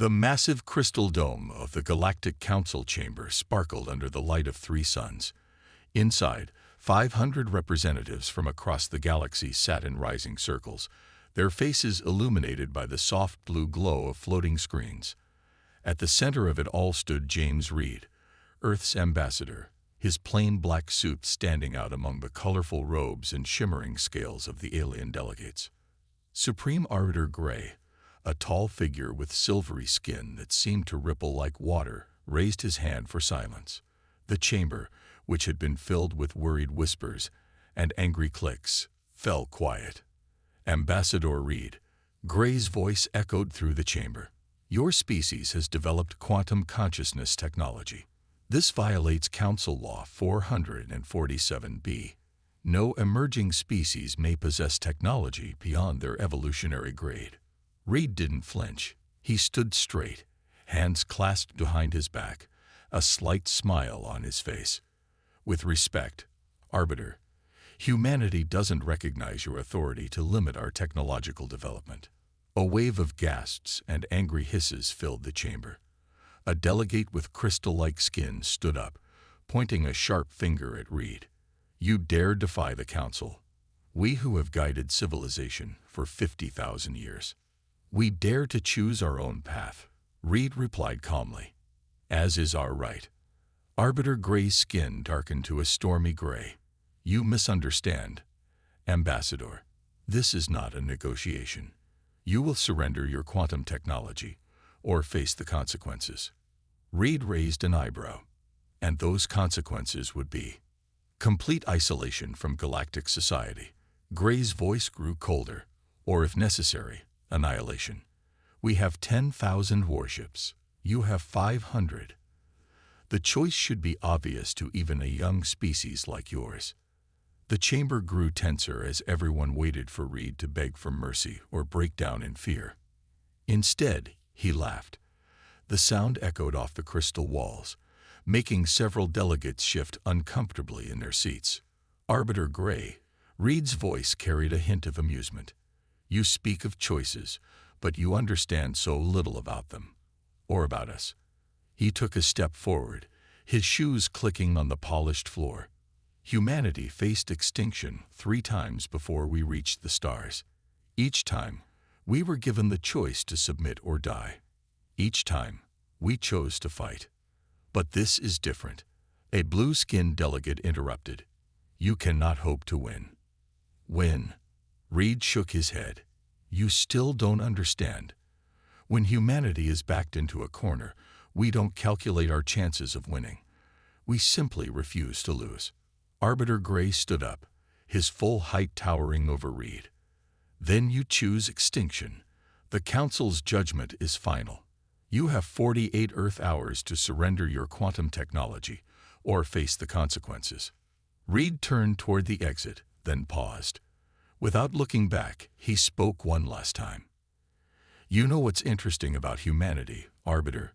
The massive crystal dome of the Galactic Council chamber sparkled under the light of 3 suns. Inside, 500 representatives from across the galaxy sat in rising circles, their faces illuminated by the soft blue glow of floating screens. At the center of it all stood James Reed, Earth's ambassador, his plain black suit standing out among the colorful robes and shimmering scales of the alien delegates. Supreme Arbiter Gray, a tall figure with silvery skin that seemed to ripple like water, raised his hand for silence. The chamber, which had been filled with worried whispers and angry clicks, fell quiet. Ambassador Reed, Gray's voice echoed through the chamber. Your species has developed quantum consciousness technology. This violates Council Law 447b. No emerging species may possess technology beyond their evolutionary grade. Reed didn't flinch. He stood straight, hands clasped behind his back, a slight smile on his face. With respect, Arbiter, humanity doesn't recognize your authority to limit our technological development. A wave of gasps and angry hisses filled the chamber. A delegate with crystal-like skin stood up, pointing a sharp finger at Reed. You dare defy the Council? We who have guided civilization for 50,000 years. We dare to choose our own path, Reed replied calmly. As is our right. Arbiter Gray's skin darkened to a stormy gray. You misunderstand, Ambassador. This is not a negotiation. You will surrender your quantum technology, or face the consequences. Reed raised an eyebrow. And those consequences would be complete isolation from galactic society. Gray's voice grew colder, or if necessary, annihilation. We have 10,000 warships. You have 500. The choice should be obvious to even a young species like yours. The chamber grew tenser as everyone waited for Reed to beg for mercy or break down in fear. Instead, he laughed. The sound echoed off the crystal walls, making several delegates shift uncomfortably in their seats. Arbiter Gray, Reed's voice carried a hint of amusement. You speak of choices, but you understand so little about them, or about us. He took a step forward, his shoes clicking on the polished floor. Humanity faced extinction 3 times before we reached the stars. Each time, we were given the choice to submit or die. Each time, we chose to fight. But this is different. A blue-skinned delegate interrupted. You cannot hope to win. Win? Reed shook his head. You still don't understand. When humanity is backed into a corner, we don't calculate our chances of winning. We simply refuse to lose. Arbiter Gray stood up, his full height towering over Reed. Then you choose extinction. The Council's judgment is final. You have 48 Earth hours to surrender your quantum technology or face the consequences. Reed turned toward the exit, then paused. Without looking back, he spoke one last time. You know what's interesting about humanity, Arbiter?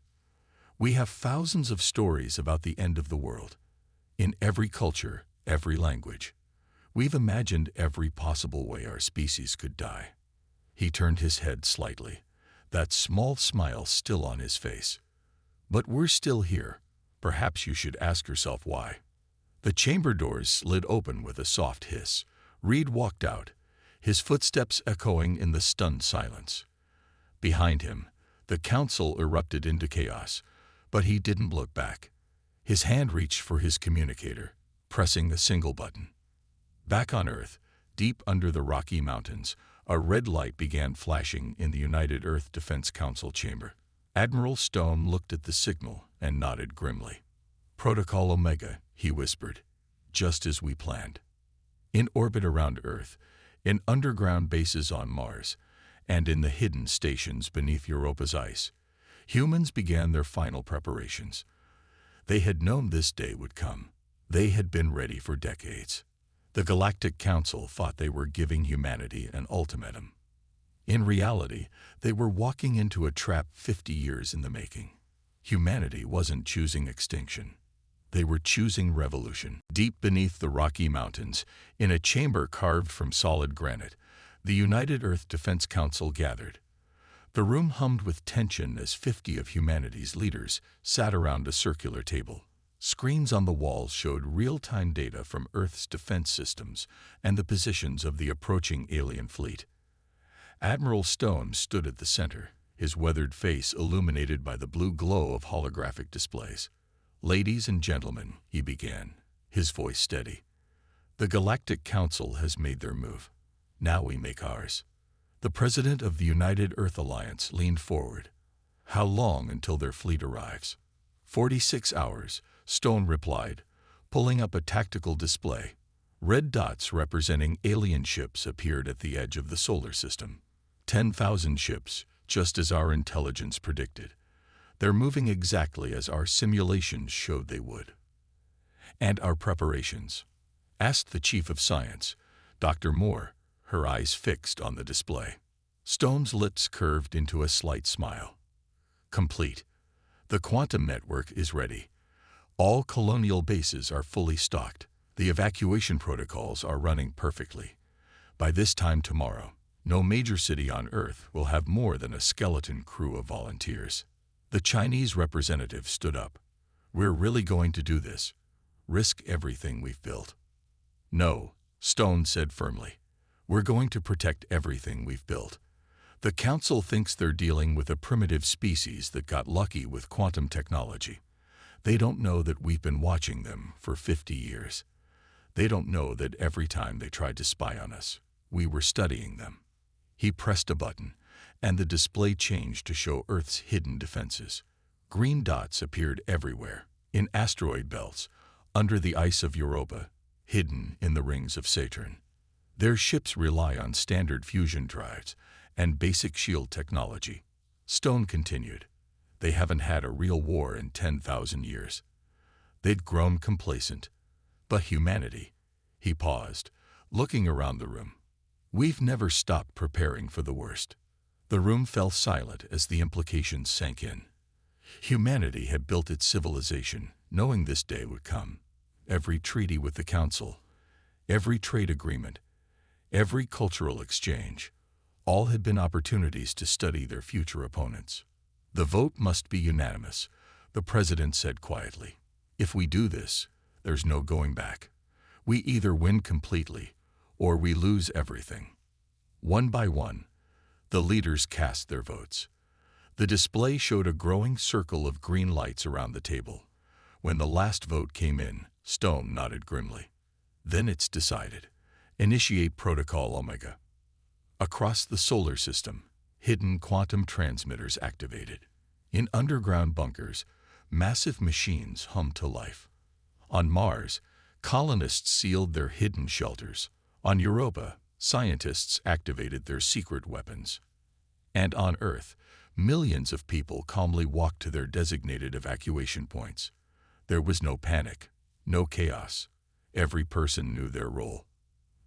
We have thousands of stories about the end of the world. In every culture, every language. We've imagined every possible way our species could die. He turned his head slightly, that small smile still on his face. But we're still here. Perhaps you should ask yourself why. The chamber doors slid open with a soft hiss. Reed walked out, his footsteps echoing in the stunned silence. Behind him, the Council erupted into chaos, but he didn't look back. His hand reached for his communicator, pressing a single button. Back on Earth, deep under the Rocky Mountains, a red light began flashing in the United Earth Defense Council chamber. Admiral Stone looked at the signal and nodded grimly. Protocol Omega, he whispered, just as we planned. In orbit around Earth, in underground bases on Mars, and in the hidden stations beneath Europa's ice, humans began their final preparations. They had known this day would come. They had been ready for decades. The Galactic Council thought they were giving humanity an ultimatum. In reality, they were walking into a trap 50 years in the making. Humanity wasn't choosing extinction. They were choosing revolution. Deep beneath the Rocky Mountains, in a chamber carved from solid granite, the United Earth Defense Council gathered. The room hummed with tension as 50 of humanity's leaders sat around a circular table. Screens on the walls showed real-time data from Earth's defense systems and the positions of the approaching alien fleet. Admiral Stone stood at the center, his weathered face illuminated by the blue glow of holographic displays. "Ladies and gentlemen," he began, his voice steady, "the Galactic Council has made their move. Now we make ours." The president of the United Earth Alliance leaned forward. "How long until their fleet arrives?" 46 hours, Stone replied, pulling up a tactical display. Red dots representing alien ships appeared at the edge of the solar system. 10,000 ships, just as our intelligence predicted. They're moving exactly as our simulations showed they would. "And our preparations?" asked the chief of science, Dr. Moore, her eyes fixed on the display. Stone's lips curved into a slight smile. "Complete. The quantum network is ready. All colonial bases are fully stocked. The evacuation protocols are running perfectly. By this time tomorrow, no major city on Earth will have more than a skeleton crew of volunteers." The Chinese representative stood up. "We're really going to do this? Risk everything we've built?" "No," Stone said firmly. "We're going to protect everything we've built. The Council thinks they're dealing with a primitive species that got lucky with quantum technology. They don't know that we've been watching them for 50 years. They don't know that every time they tried to spy on us, we were studying them." He pressed a button, and the display changed to show Earth's hidden defenses. Green dots appeared everywhere, in asteroid belts, under the ice of Europa, hidden in the rings of Saturn. Their ships rely on standard fusion drives and basic shield technology. Stone continued. They haven't had a real war in 10,000 years. They'd grown complacent. But humanity, he paused, looking around the room. We've never stopped preparing for the worst. The room fell silent as the implications sank in. Humanity had built its civilization, knowing this day would come. Every treaty with the Council, every trade agreement, every cultural exchange, all had been opportunities to study their future opponents. "The vote must be unanimous," the president said quietly. "If we do this, there's no going back. We either win completely, or we lose everything." One by one, the leaders cast their votes. The display showed a growing circle of green lights around the table. When the last vote came in, Stone nodded grimly. "Then it's decided. Initiate Protocol Omega." Across the solar system, hidden quantum transmitters activated. In underground bunkers, massive machines hummed to life. On Mars, colonists sealed their hidden shelters. On Europa, scientists activated their secret weapons. And on Earth, millions of people calmly walked to their designated evacuation points. There was no panic, no chaos. Every person knew their role.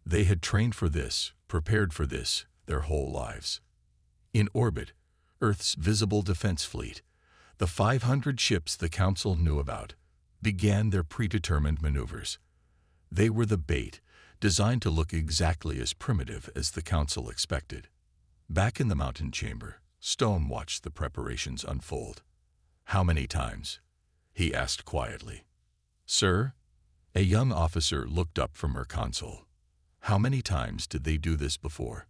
They had trained for this, prepared for this, their whole lives. In orbit, Earth's visible defense fleet, the 500 ships the Council knew about, began their predetermined maneuvers. They were the bait, designed to look exactly as primitive as the Council expected. Back in the mountain chamber, Stone watched the preparations unfold. "How many times?" he asked quietly. "Sir?" A young officer looked up from her console. "How many times did they do this before?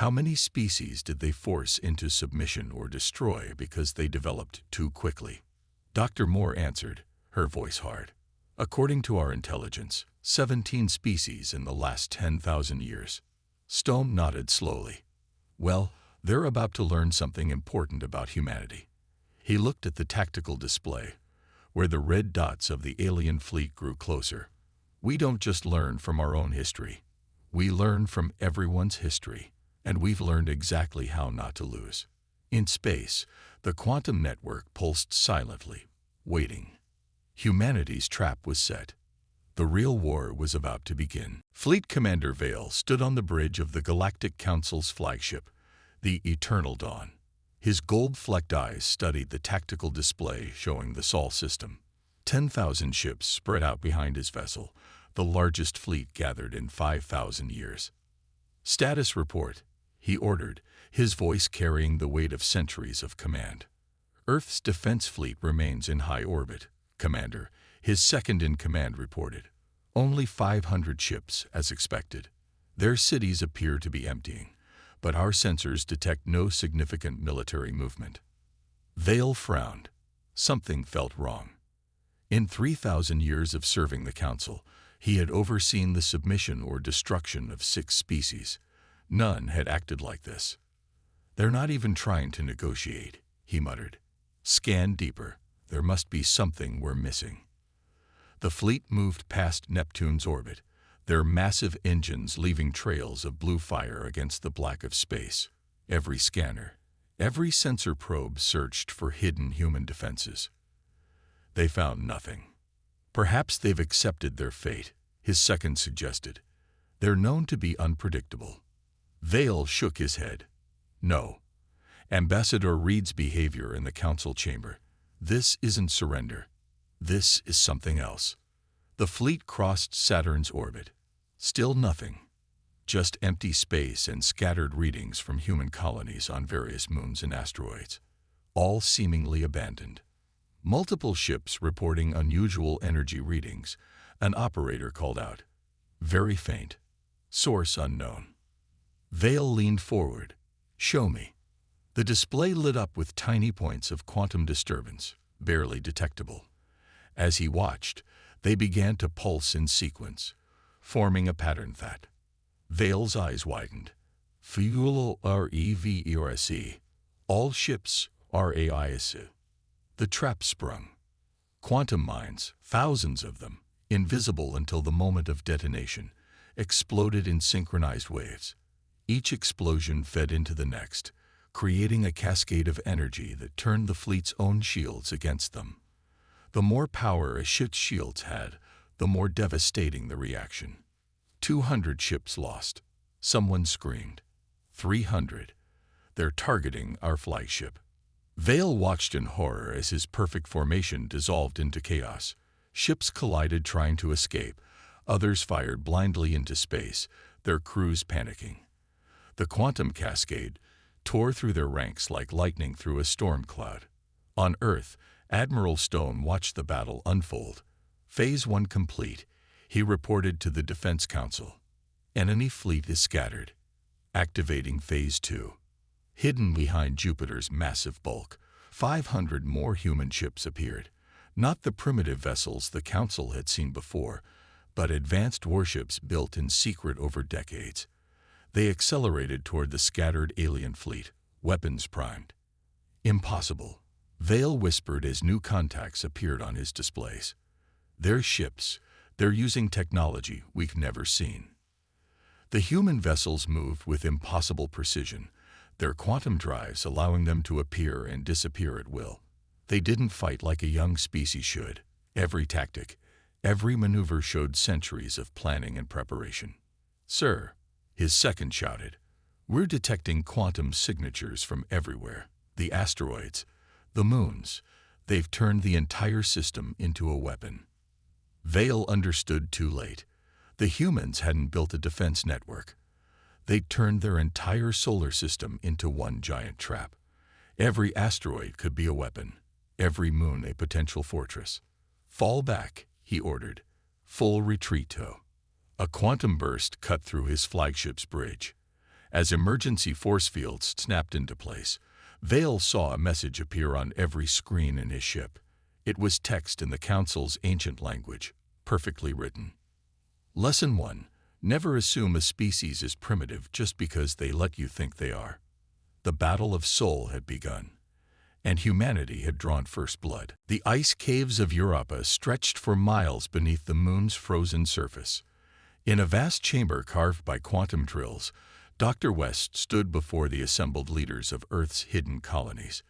How many species did they force into submission or destroy because they developed too quickly?" Dr. Moore answered, her voice hard. "According to our intelligence, 17 species in the last 10,000 years." Stone nodded slowly. "Well, they're about to learn something important about humanity." He looked at the tactical display, where the red dots of the alien fleet grew closer. "We don't just learn from our own history. We learn from everyone's history, and we've learned exactly how not to lose." In space, the quantum network pulsed silently, waiting. Humanity's trap was set. The real war was about to begin. Fleet Commander Vale stood on the bridge of the Galactic Council's flagship, the Eternal Dawn. His gold-flecked eyes studied the tactical display showing the Sol system. 10,000 ships spread out behind his vessel, the largest fleet gathered in 5,000 years. "Status report," he ordered, his voice carrying the weight of centuries of command. Earth's defense fleet remains in high orbit, Commander, his second-in-command reported. Only 500 ships, as expected. Their cities appear to be emptying, but our sensors detect no significant military movement. Vale frowned. Something felt wrong. In 3,000 years of serving the Council, he had overseen the submission or destruction of 6 species. None had acted like this. "They're not even trying to negotiate," he muttered. "Scan deeper. There must be something we're missing." The fleet moved past Neptune's orbit, their massive engines leaving trails of blue fire against the black of space. Every scanner, every sensor probe searched for hidden human defenses. They found nothing. "Perhaps they've accepted their fate," his second suggested. "They're known to be unpredictable." Vale shook his head. "No. Ambassador Reed's behavior in the Council chamber. This isn't surrender. This is something else." The fleet crossed Saturn's orbit. Still nothing. Just empty space and scattered readings from human colonies on various moons and asteroids, all seemingly abandoned. Multiple ships reporting unusual energy readings. An operator called out. "Very faint. Source unknown." Vale leaned forward. "Show me." The display lit up with tiny points of quantum disturbance, barely detectable. As he watched, they began to pulse in sequence, forming a pattern that. Vale's eyes widened. "Fuel REVERSE. All ships RAISE." The trap sprung. Quantum mines, thousands of them, invisible until the moment of detonation, exploded in synchronized waves. Each explosion fed into the next, creating a cascade of energy that turned the fleet's own shields against them. The more power a ship's shields had, the more devastating the reaction. 200 ships lost. Someone screamed. 300. "They're targeting our flagship." Vale watched in horror as his perfect formation dissolved into chaos. Ships collided trying to escape. Others fired blindly into space, their crews panicking. The quantum cascade tore through their ranks like lightning through a storm cloud. On Earth, Admiral Stone watched the battle unfold. Phase 1 complete, he reported to the Defense Council. Enemy fleet is scattered. Activating Phase 2. Hidden behind Jupiter's massive bulk, 500 more human ships appeared. Not the primitive vessels the Council had seen before, but advanced warships built in secret over decades. They accelerated toward the scattered alien fleet, weapons primed. "Impossible," Vale whispered as new contacts appeared on his displays. "They're ships. They're using technology we've never seen." The human vessels moved with impossible precision, their quantum drives allowing them to appear and disappear at will. They didn't fight like a young species should. Every tactic, every maneuver showed centuries of planning and preparation. "Sir," his second shouted, "we're detecting quantum signatures from everywhere. The asteroids, the moons, they've turned the entire system into a weapon." Vale understood too late. The humans hadn't built a defense network. They'd turned their entire solar system into one giant trap. Every asteroid could be a weapon, every moon a potential fortress. "Fall back," he ordered. "Full retreat tow." A quantum burst cut through his flagship's bridge. As emergency force fields snapped into place, Vale saw a message appear on every screen in his ship. It was text in the Council's ancient language, perfectly written. Lesson 1. Never assume a species is primitive just because they let you think they are. The battle of soul had begun, and humanity had drawn first blood. The ice caves of Europa stretched for miles beneath the moon's frozen surface. In a vast chamber carved by quantum drills, Dr. West stood before the assembled leaders of Earth's hidden colonies.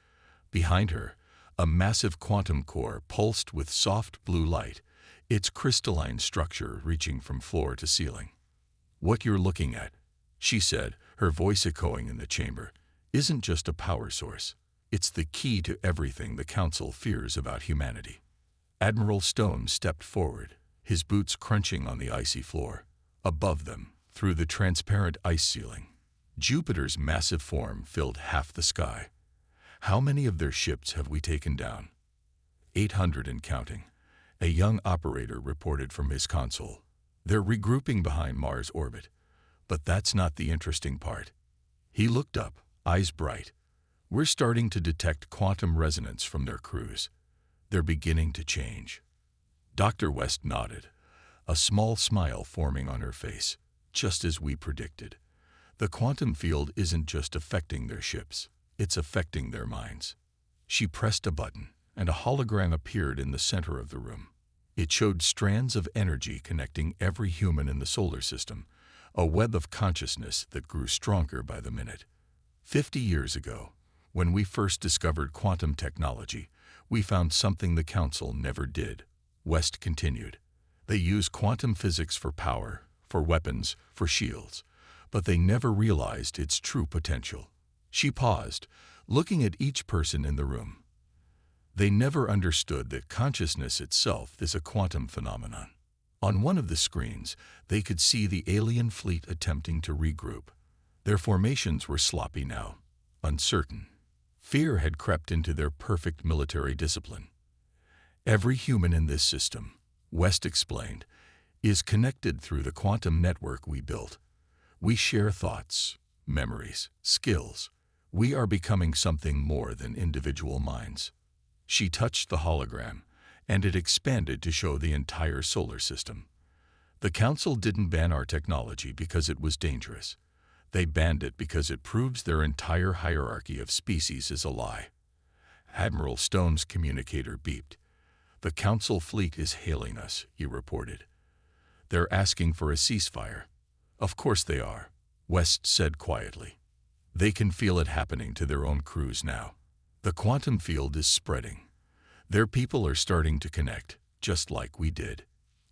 Behind her, a massive quantum core pulsed with soft blue light, its crystalline structure reaching from floor to ceiling. "What you're looking at," she said, her voice echoing in the chamber, "isn't just a power source. It's the key to everything the Council fears about humanity." Admiral Stone stepped forward, his boots crunching on the icy floor. Above them, through the transparent ice ceiling, Jupiter's massive form filled half the sky. How many of their ships have we taken down? 800 and counting. A young operator reported from his console. They're regrouping behind Mars' orbit. But that's not the interesting part. He looked up, eyes bright. We're starting to detect quantum resonance from their crews. They're beginning to change. Dr. West nodded, a small smile forming on her face, just as we predicted. The quantum field isn't just affecting their ships, it's affecting their minds. She pressed a button, and a hologram appeared in the center of the room. It showed strands of energy connecting every human in the solar system, a web of consciousness that grew stronger by the minute. 50 years ago, when we first discovered quantum technology, we found something the Council never did. West continued. They use quantum physics for power, for weapons, for shields, but they never realized its true potential. She paused, looking at each person in the room. They never understood that consciousness itself is a quantum phenomenon. On one of the screens, they could see the alien fleet attempting to regroup. Their formations were sloppy now, uncertain. Fear had crept into their perfect military discipline. Every human in this system, West explained, is connected through the quantum network we built. We share thoughts, memories, skills. We are becoming something more than individual minds. She touched the hologram, and it expanded to show the entire solar system. The Council didn't ban our technology because it was dangerous. They banned it because it proves their entire hierarchy of species is a lie. Admiral Stone's communicator beeped. The Council fleet is hailing us, he reported. They're asking for a ceasefire. Of course they are, West said quietly. They can feel it happening to their own crews now. The quantum field is spreading. Their people are starting to connect, just like we did.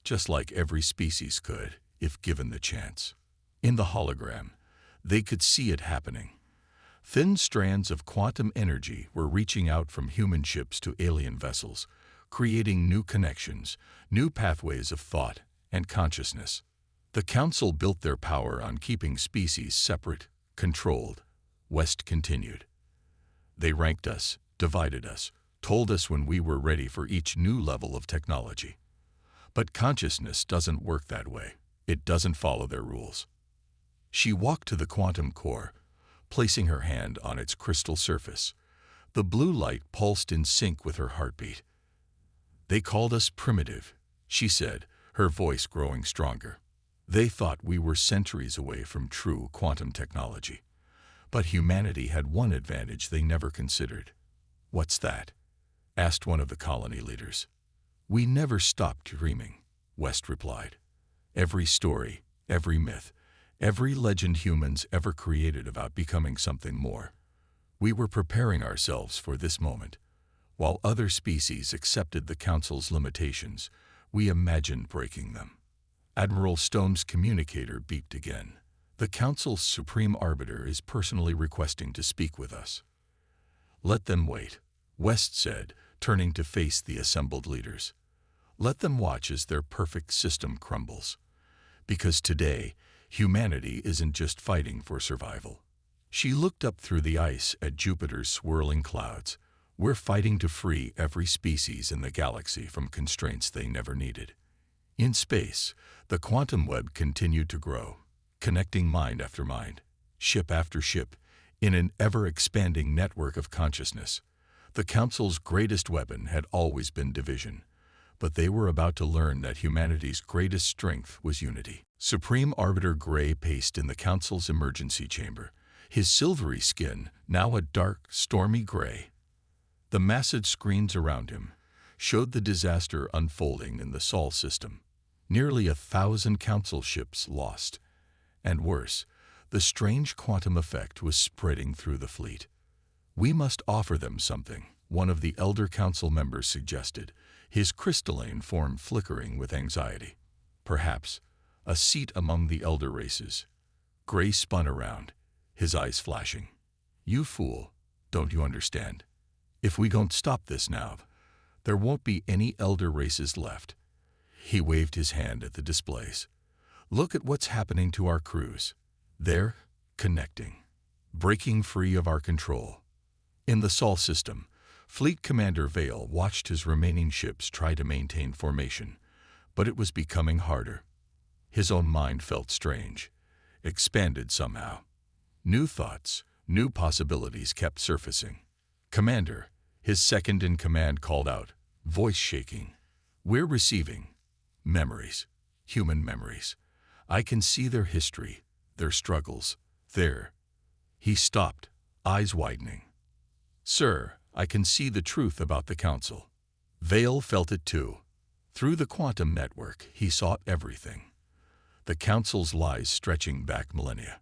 Just like every species could, if given the chance. In the hologram, they could see it happening. Thin strands of quantum energy were reaching out from human ships to alien vessels, creating new connections, new pathways of thought and consciousness. The Council built their power on keeping species separate, controlled. West continued. They ranked us, divided us, told us when we were ready for each new level of technology. But consciousness doesn't work that way. It doesn't follow their rules. She walked to the quantum core, placing her hand on its crystal surface. The blue light pulsed in sync with her heartbeat. They called us primitive, she said, her voice growing stronger. They thought we were centuries away from true quantum technology. But humanity had one advantage they never considered. What's that? Asked one of the colony leaders. We never stopped dreaming, West replied. Every story, every myth, every legend humans ever created about becoming something more. We were preparing ourselves for this moment. While other species accepted the Council's limitations, we imagined breaking them. Admiral Stone's communicator beeped again. The Council's Supreme Arbiter is personally requesting to speak with us. Let them wait, West said, turning to face the assembled leaders. Let them watch as their perfect system crumbles. Because today, humanity isn't just fighting for survival. She looked up through the ice at Jupiter's swirling clouds. We're fighting to free every species in the galaxy from constraints they never needed. In space, the quantum web continued to grow, connecting mind after mind, ship after ship, in an ever-expanding network of consciousness. The Council's greatest weapon had always been division, but they were about to learn that humanity's greatest strength was unity. Supreme Arbiter Gray paced in the Council's emergency chamber, his silvery skin now a dark, stormy gray. The massive screens around him showed the disaster unfolding in the Sol system. Nearly 1,000 Council ships lost. And worse, the strange quantum effect was spreading through the fleet. We must offer them something, one of the Elder Council members suggested, his crystalline form flickering with anxiety. Perhaps a seat among the elder races. Gray spun around, his eyes flashing. You fool, don't you understand? If we don't stop this now, there won't be any elder races left. He waved his hand at the displays. Look at what's happening to our crews. They're connecting, breaking free of our control. In the Sol system, Fleet Commander Vale watched his remaining ships try to maintain formation, but it was becoming harder. His own mind felt strange, expanded somehow. New thoughts, new possibilities kept surfacing. "Commander," his second-in-command called out, voice shaking. "We're receiving memories, human memories. I can see their history, their struggles, their—" He stopped, eyes widening. "Sir, I can see the truth about the Council." Vale felt it too. Through the quantum network, he saw everything. The Council's lies stretching back millennia.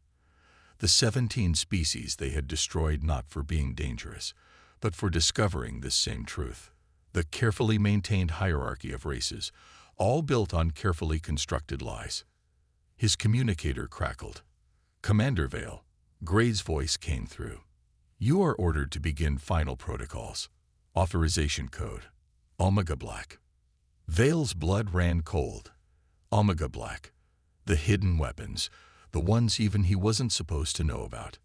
The 17 species they had destroyed not for being dangerous, but for discovering this same truth. The carefully maintained hierarchy of races, all built on carefully constructed lies. His communicator crackled. "Commander Vale," Gray's voice came through. "You are ordered to begin final protocols. Authorization code, Omega Black." Vale's blood ran cold. Omega Black. The hidden weapons, the ones even he wasn't supposed to know about.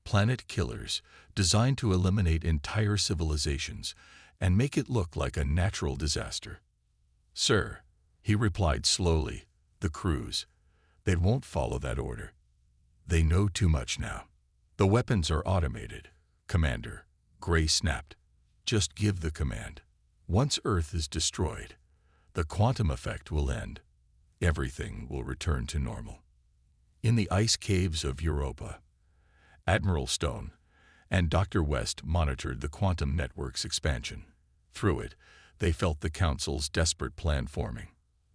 Planet killers, designed to eliminate entire civilizations and make it look like a natural disaster. "Sir," he replied slowly, "the crews, they won't follow that order. They know too much now. The weapons are automated, Commander," Gray snapped. "Just give the command. Once Earth is destroyed, the quantum effect will end. Everything will return to normal." In the ice caves of Europa, Admiral Stone and Dr. West monitored the quantum network's expansion. Through it, they felt the Council's desperate plan forming.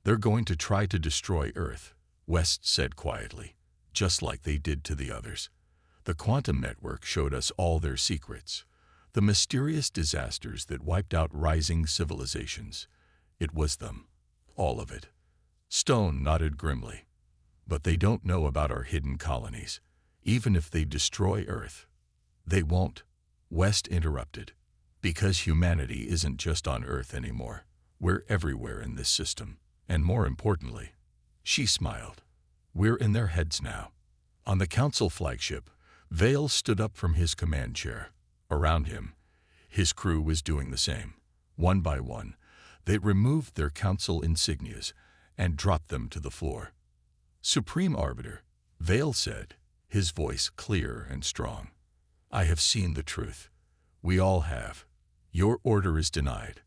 "They're going to try to destroy Earth," West said quietly, "just like they did to the others. The quantum network showed us all their secrets, the mysterious disasters that wiped out rising civilizations. It was them, all of it." Stone nodded grimly. "But they don't know about our hidden colonies, even if they destroy Earth." "They won't," West interrupted, "because humanity isn't just on Earth anymore. We're everywhere in this system, and more importantly," she smiled, "we're in their heads now." On the Council flagship, Vale stood up from his command chair. Around him, his crew was doing the same. One by one, they removed their Council insignias and dropped them to the floor. "Supreme Arbiter," Vale said, his voice clear and strong, "I have seen the truth. We all have. Your order is denied."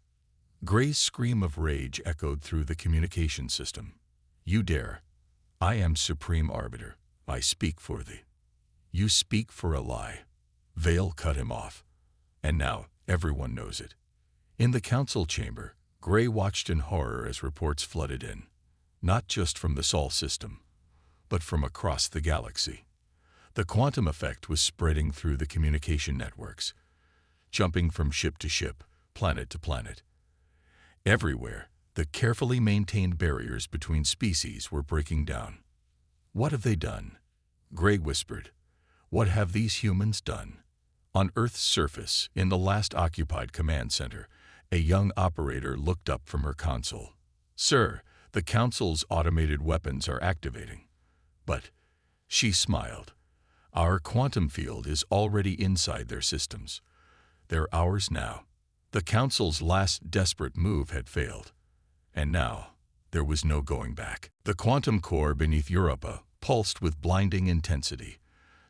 Gray's scream of rage echoed through the communication system. "You dare. I am Supreme Arbiter. I speak for thee." "You speak for a lie." Vale cut him off. "And now everyone knows it." In the Council chamber, Gray watched in horror as reports flooded in, not just from the Sol system, but from across the galaxy. The quantum effect was spreading through the communication networks, jumping from ship to ship, planet to planet. Everywhere, the carefully maintained barriers between species were breaking down. "What have they done?" Gray whispered. "What have these humans done?" On Earth's surface, in the last occupied command center, a young operator looked up from her console. "Sir, the Council's automated weapons are activating." "But," she smiled, "our quantum field is already inside their systems. They're ours now." The Council's last desperate move had failed, and now there was no going back. The quantum core beneath Europa pulsed with blinding intensity.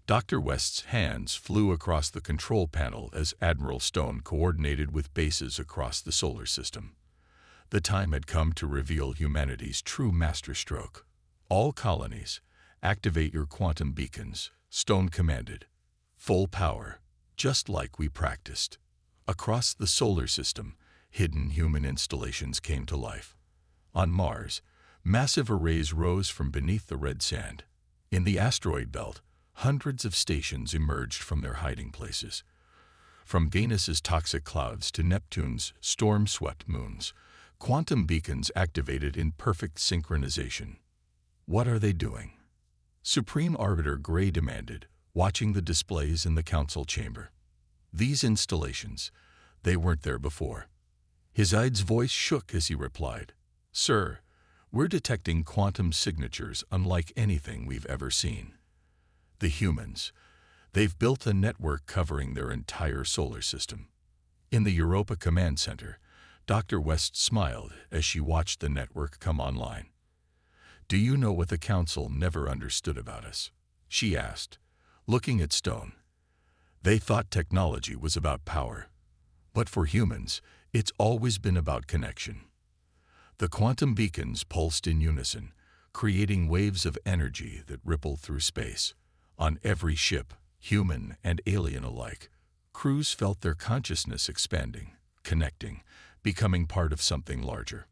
Dr. West's hands flew across the control panel as Admiral Stone coordinated with bases across the solar system. The time had come to reveal humanity's true masterstroke. "All colonies, activate your quantum beacons," Stone commanded. "Full power, just like we practiced." Across the solar system, hidden human installations came to life. On Mars, massive arrays rose from beneath the red sand. In the asteroid belt, hundreds of stations emerged from their hiding places. From Venus's toxic clouds to Neptune's storm-swept moons, quantum beacons activated in perfect synchronization. "What are they doing?" Supreme Arbiter Gray demanded, watching the displays in the Council chamber. "These installations, they weren't there before." His voice shook as he replied, "Sir, we're detecting quantum signatures unlike anything we've ever seen. The humans. They've built a network covering their entire solar system. In the Europa Command Center, Dr. West smiled as she watched the network come online. "Do you know what the Council never understood about us?" she asked, looking at Stone. "They thought technology was about power. But for humans, it's always been about connection." The quantum beacons pulsed in unison, creating waves of energy that rippled through space. On every ship, human and alien alike, crews felt their consciousness expanding, connecting, becoming part of something larger.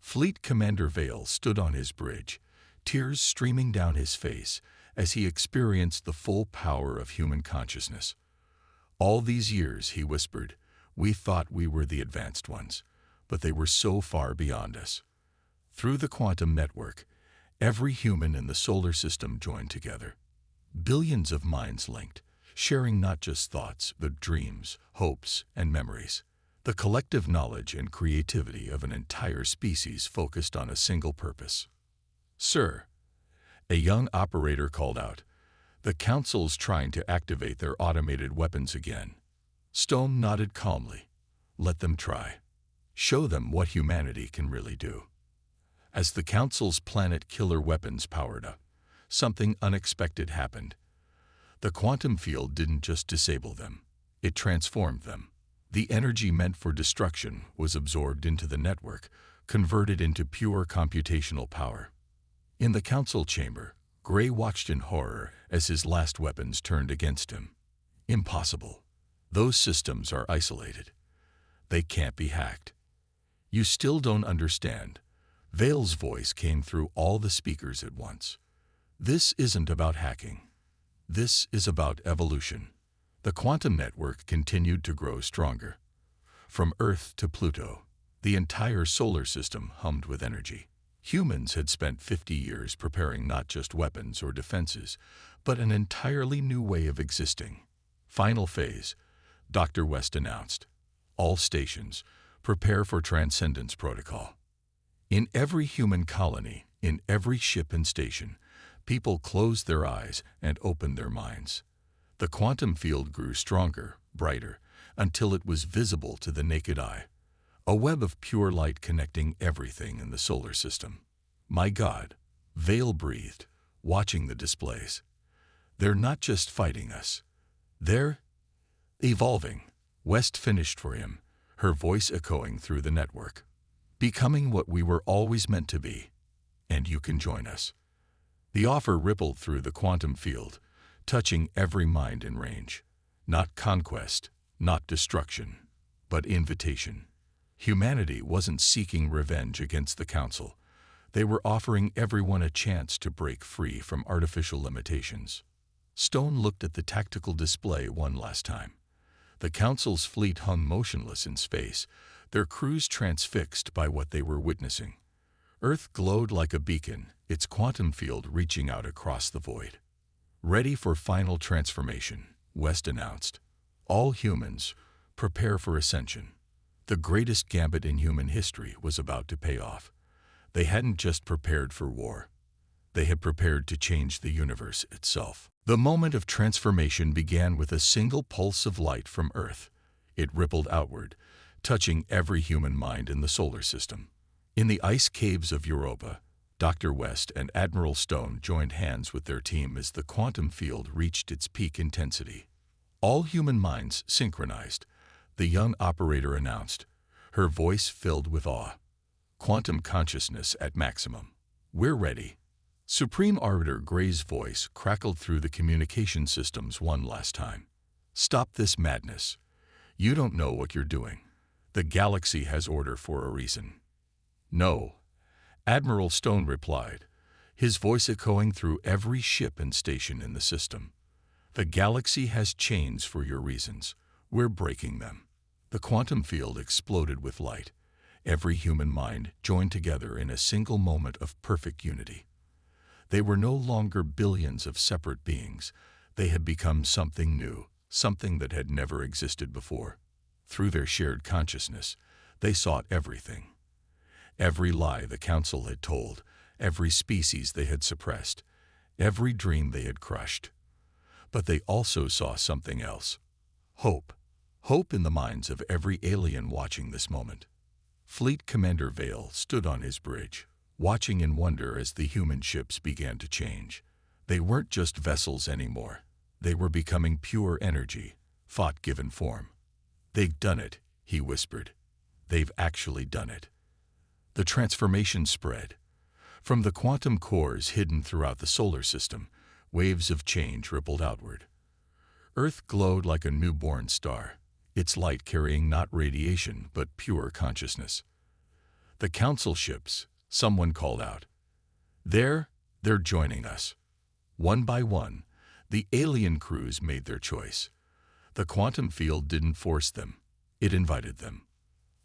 Fleet Commander Vale stood on his bridge, tears streaming down his face as he experienced the full power of human consciousness. "All these years," he whispered, "we thought we were the advanced ones, but they were so far beyond us." Through the quantum network, every human in the solar system joined together. Billions of minds linked, sharing not just thoughts, but dreams, hopes, and memories. The collective knowledge and creativity of an entire species focused on a single purpose. "Sir," a young operator called out, "the Council's trying to activate their automated weapons again." Stone nodded calmly. "Let them try. Show them what humanity can really do." As the Council's planet killer weapons powered up, something unexpected happened. The quantum field didn't just disable them, it transformed them. The energy meant for destruction was absorbed into the network, converted into pure computational power. In the Council chamber, Gray watched in horror as his last weapons turned against him. "Impossible. Those systems are isolated. They can't be hacked." "You still don't understand." Vale's voice came through all the speakers at once. "This isn't about hacking. This is about evolution." The quantum network continued to grow stronger. From Earth to Pluto, the entire solar system hummed with energy. Humans had spent 50 years preparing not just weapons or defenses, but an entirely new way of existing. "Final phase," Dr. West announced. "All stations, prepare for transcendence protocol." In every human colony, in every ship and station, people closed their eyes and opened their minds. The quantum field grew stronger, brighter, until it was visible to the naked eye. A web of pure light connecting everything in the solar system. "My God," Vale breathed, watching the displays. "They're not just fighting us. They're evolving." West finished for him, her voice echoing through the network. "Becoming what we were always meant to be. And you can join us." The offer rippled through the quantum field, touching every mind in range. Not conquest, not destruction, but invitation. Humanity wasn't seeking revenge against the Council. They were offering everyone a chance to break free from artificial limitations. Stone looked at the tactical display one last time. The Council's fleet hung motionless in space, their crews transfixed by what they were witnessing. Earth glowed like a beacon, its quantum field reaching out across the void. "Ready for final transformation," West announced. "All humans, prepare for Ascension." The greatest gambit in human history was about to pay off. They hadn't just prepared for war. They had prepared to change the universe itself. The moment of transformation began with a single pulse of light from Earth. It rippled outward, touching every human mind in the solar system. In the ice caves of Europa, Dr. West and Admiral Stone joined hands with their team as the quantum field reached its peak intensity. All human minds synchronized, the young operator announced, her voice filled with awe. "Quantum consciousness at maximum. We're ready." Supreme Arbiter Gray's voice crackled through the communication systems one last time. "Stop this madness. You don't know what you're doing. The galaxy has order for a reason." "No," Admiral Stone replied, his voice echoing through every ship and station in the system. "The galaxy has chains for your reasons. We're breaking them." The quantum field exploded with light. Every human mind joined together in a single moment of perfect unity. They were no longer billions of separate beings. They had become something new, something that had never existed before. Through their shared consciousness, they sought everything. Every lie the Council had told, every species they had suppressed, every dream they had crushed. But they also saw something else. Hope. Hope in the minds of every alien watching this moment. Fleet Commander Vale stood on his bridge, watching in wonder as the human ships began to change. They weren't just vessels anymore. They were becoming pure energy, thought-given form. "They've done it," he whispered. "They've actually done it." The transformation spread. From the quantum cores hidden throughout the solar system, waves of change rippled outward. Earth glowed like a newborn star, its light carrying not radiation but pure consciousness. "The council ships," someone called out. They're joining us." One by one, the alien crews made their choice. The quantum field didn't force them, it invited them.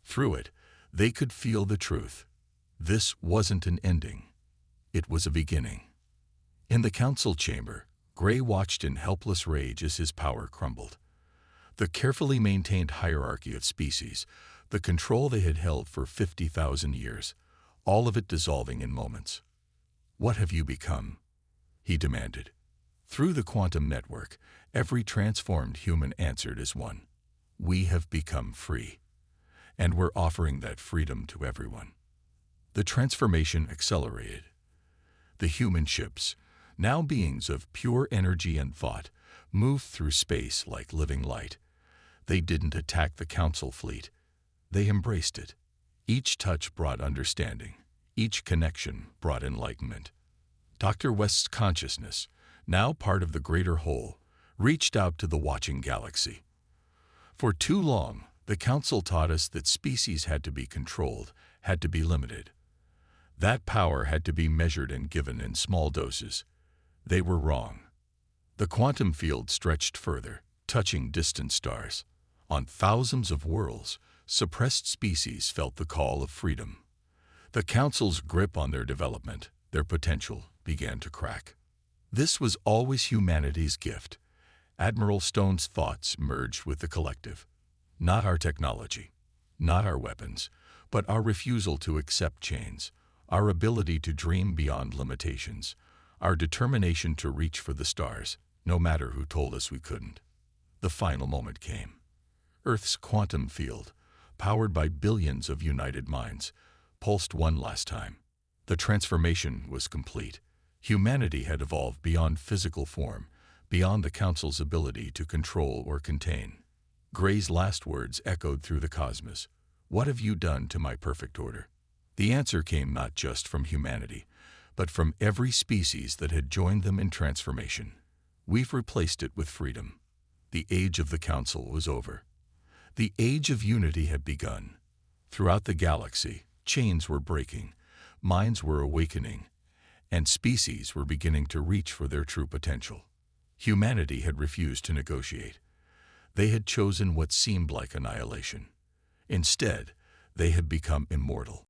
Through it, they could feel the truth. This wasn't an ending. It was a beginning. In the council chamber, Gray watched in helpless rage as his power crumbled. The carefully maintained hierarchy of species, the control they had held for 50,000 years, all of it dissolving in moments. "What have you become?" he demanded. Through the quantum network, every transformed human answered as one. "We have become free. And we're offering that freedom to everyone." The transformation accelerated. The human ships, now beings of pure energy and thought, moved through space like living light. They didn't attack the council fleet. They embraced it. Each touch brought understanding. Each connection brought enlightenment. Dr. West's consciousness, now part of the greater whole, reached out to the watching galaxy. For too long, the council taught us that species had to be controlled, had to be limited. That power had to be measured and given in small doses. They were wrong. The quantum field stretched further, touching distant stars. On thousands of worlds, suppressed species felt the call of freedom. The council's grip on their development, their potential, began to crack. This was always humanity's gift. Admiral Stone's thoughts merged with the collective. Not our technology, not our weapons, but our refusal to accept chains, our ability to dream beyond limitations, our determination to reach for the stars, no matter who told us we couldn't. The final moment came. Earth's quantum field, powered by billions of united minds, pulsed one last time. The transformation was complete. Humanity had evolved beyond physical form, beyond the Council's ability to control or contain. Gray's last words echoed through the cosmos. "What have you done to my perfect order?" The answer came not just from humanity, but from every species that had joined them in transformation. "We've replaced it with freedom." The age of the Council was over. The age of unity had begun. Throughout the galaxy, chains were breaking, minds were awakening, and species were beginning to reach for their true potential. Humanity had refused to negotiate. They had chosen what seemed like annihilation. Instead, they had become immortal.